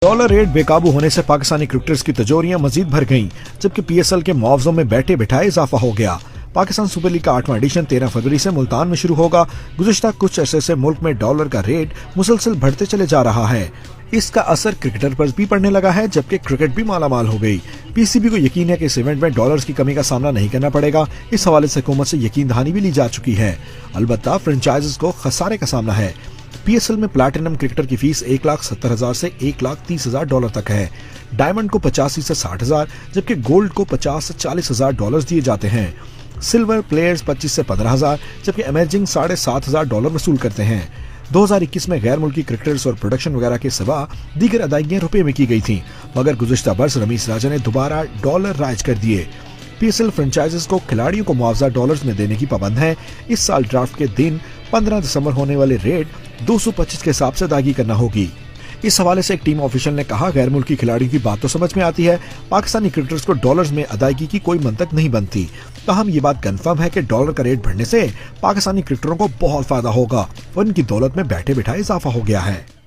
Dollar rate बेकाबू होने से पाकिस्तानी क्रिकेटर्स की तिजोरियां मजीद भर गईं, जबकि पीएसएल के मुआवजों में बैठे बिठाए इजाफा हो गया। पाकिस्तान सुपर लीग का 8वां एडिशन 13 फरवरी से मुल्तान में शुरू होगा। गुज़िश्ता कुछ अरसे से मुल्क में डॉलर का रेट मुसलसल बढ़ते चले जा रहा है। इसका असर क्रिकेटर पर भी पड़ने लगा है, जबकि क्रिकेट भी मालामाल हो गई। पीसीबी को यकीन है कि इस इवेंट में डॉलर्स की कमी का सामना नहीं करना पड़ेगा। इस हवाले से हुकूमत से यकीन दहानी भी ली जा चुकी है। अलबत्ता फ्रेंचाइजीज को खसारे का सामना है। पीएसएल में प्लैटिनम क्रिकेटर की फीस 1,70,000 से 1,30,000 डॉलर तक है। डायमंड को 85 से 60,000, जबकि गोल्ड को 50 से 40,000 डॉलर दिए जाते हैं। सिल्वर प्लेयर्स 25 से 15,000, जबकि इमर्जिंग 7,500 डॉलर वसूल करते हैं। 2021 में गैर मुल्की क्रिकेटर्स और प्रोडक्शन वगैरह के सिवा दीगर अदायगियां रुपए में की गई थी, मगर गुज़िश्ता बरस रमीज राजा ने दोबारा डॉलर राइज कर दिए। पीएसएल फ्रेंचाइजीज को खिलाड़ियों को मुआवजा डॉलर्स में देने की पाबंद है। इस साल ड्राफ्ट के दिन 15 दिसंबर होने वाले रेट 225 के हिसाब से अदायगी करना होगी। इस हवाले से एक टीम ऑफिशियल ने कहा, गैर मुल्की खिलाड़ियों की बात तो समझ में आती है, पाकिस्तानी क्रिकेटर्स को डॉलर्स में अदायगी की कोई मंतक नहीं बनती। ताहम ये बात कंफर्म है कि डॉलर का रेट बढ़ने से पाकिस्तानी क्रिकेटरों को बहुत फायदा होगा और इनकी दौलत में बैठे बिठाए इजाफा हो गया है।